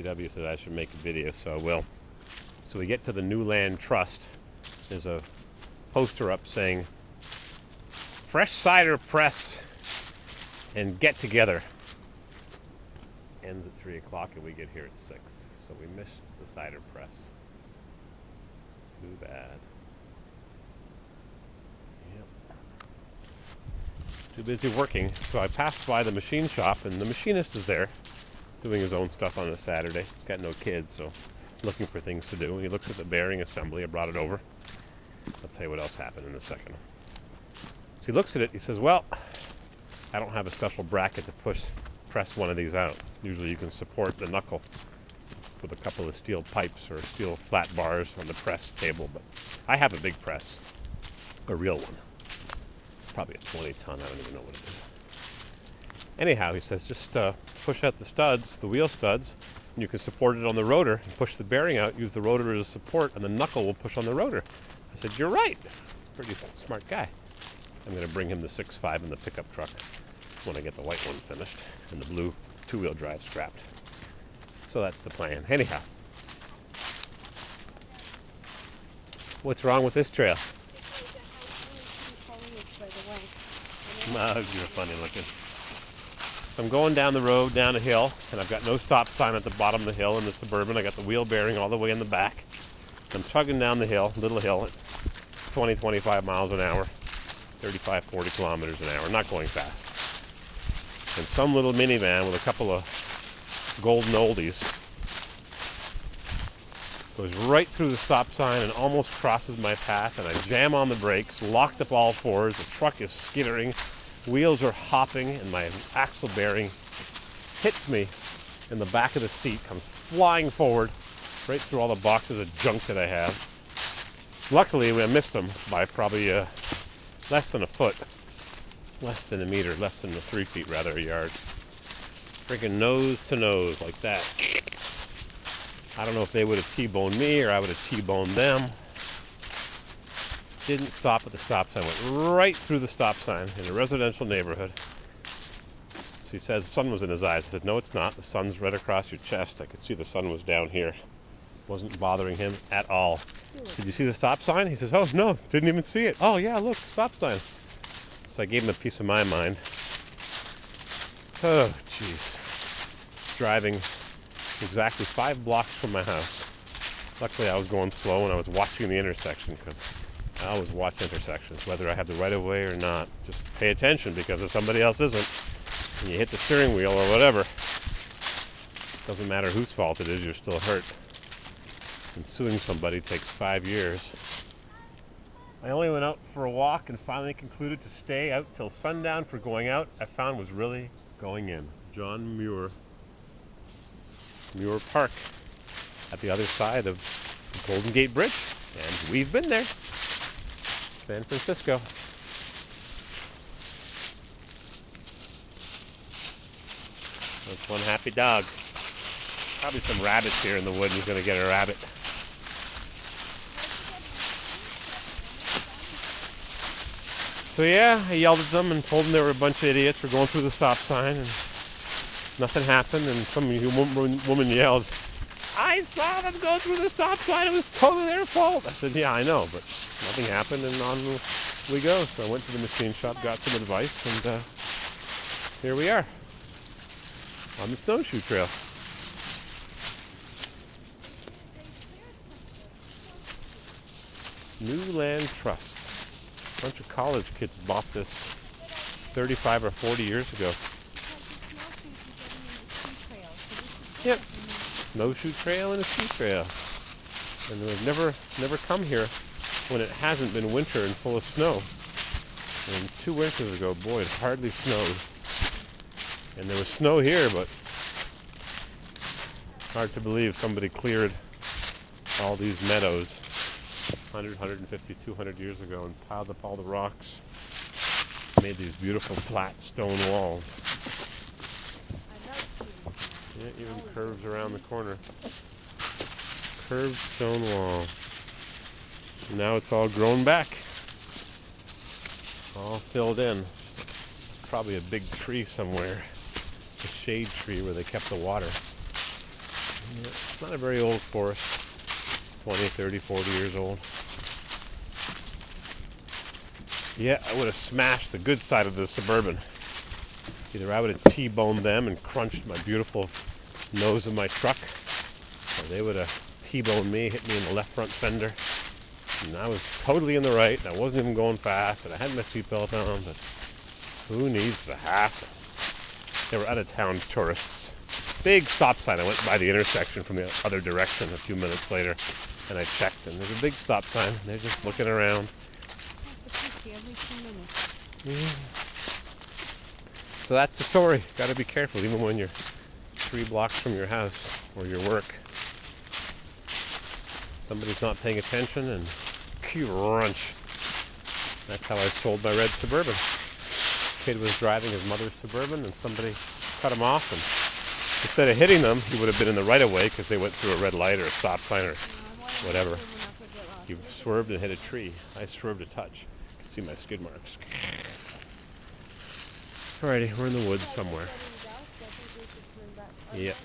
DPW said I should make a video, so I will. So we get to the New Land Trust. There's a poster up saying, fresh cider press and get together. Ends at 3 o'clock and we get here at 6. So we missed the cider press. Too bad. Yep. Too busy working. So I passed by the machine shop and the machinist is there doing his own stuff on a Saturday. He's got no kids, so looking for things to do. He looks at the bearing assembly. I brought it over. I'll tell you what else happened in a second. So he looks at it. He says, well, I don't have a special bracket to press one of these out. Usually you can support the knuckle with a couple of steel pipes or steel flat bars on the press table, but I have a big press, a real one. Probably a 20-ton. I don't even know what it is. Anyhow, he says, just push out the studs, the wheel studs, and you can support it on the rotor. You push the bearing out, use the rotor as a support, and the knuckle will push on the rotor. I said, you're right. Pretty smart guy. I'm going to bring him the 6.5 in the pickup truck when I get the white one finished and the blue two-wheel drive strapped. So that's the plan. Anyhow, what's wrong with this trail? You're funny looking. I'm going down the road, down a hill, and I've got no stop sign at the bottom of the hill in the Suburban. I got the wheel bearing all the way in the back. I'm chugging down the hill, little hill, at 20, 25 miles an hour, 35, 40 kilometers an hour, not going fast. And some little minivan with a couple of golden oldies goes right through the stop sign and almost crosses my path, and I jam on the brakes, locked up all fours, the truck is skittering, wheels are hopping, and my axle bearing hits me in the back of the seat, comes flying forward, right through all the boxes of junk that I have. Luckily, I missed them by probably less than a foot, less than a meter, less than 3 feet, rather, a yard. Freaking nose to nose like that. I don't know if they would have T-boned me or I would have T-boned them. Didn't stop at the stop sign, went right through the stop sign in a residential neighborhood. So he says the sun was in his eyes. I said, no, it's not. The sun's right across your chest. I could see the sun was down here. Wasn't bothering him at all. Did you see the stop sign? He says, oh, no, didn't even see it. Oh, yeah, look, stop sign. So I gave him a piece of my mind. Oh, jeez. Driving exactly 5 blocks from my house. Luckily, I was going slow and I was watching the intersection, because I always watch intersections, whether I have the right of way or not. Just pay attention, because if somebody else isn't, and you hit the steering wheel or whatever, doesn't matter whose fault it is, you're still hurt. And suing somebody takes 5 years. I only went out for a walk and finally concluded to stay out till sundown, for going out I found was really going in. John Muir Park at the other side of the Golden Gate Bridge. And we've been there. San Francisco. That's one happy dog. Probably some rabbits here in the wood. He's going to get a rabbit. So yeah, I yelled at them and told them they were a bunch of idiots for going through the stop sign, and nothing happened. And some woman yelled, I saw them go through the stop sign. It was totally their fault. I said, yeah, I know, but nothing happened, and on we go. So I went to the machine shop, got some advice, and here we are on the snowshoe trail. New Land Trust. A bunch of college kids bought this 35 or 40 years ago. Yep. Snowshoe trail and a ski trail. And we've never come here when it hasn't been winter and full of snow. And 2 winters ago, boy, it hardly snowed. And there was snow here, but hard to believe somebody cleared all these meadows 100, 150, 200 years ago and piled up all the rocks. Made these beautiful flat stone walls. Yeah, even curves around the corner. Curved stone wall. Now it's all grown back. All filled in. Probably a big tree somewhere. A shade tree where they kept the water. Yeah, it's not a very old forest. 20, 30, 40 years old. Yeah, I would have smashed the good side of the Suburban. Either I would have T-boned them and crunched my beautiful nose of my truck, or they would have T-boned me, hit me in the left front fender. And I was totally in the right, and I wasn't even going fast, and I had my seatbelt on, but who needs the hassle? They were out-of-town tourists. Big stop sign. I went by the intersection from the other direction a few minutes later, and I checked, and there's a big stop sign. And they're just looking around. Every 2 minutes. Yeah. So that's the story. Got to be careful, even when you're 3 blocks from your house or your work. Somebody's not paying attention, and crunch. That's how I sold my red Suburban. Kid was driving his mother's Suburban, and somebody cut him off, and instead of hitting them, he would have been in the right of way because they went through a red light or a stop sign or whatever. He swerved and hit a tree. I swerved a touch. You can see my skid marks. Alrighty, we're in the woods somewhere. Yeah.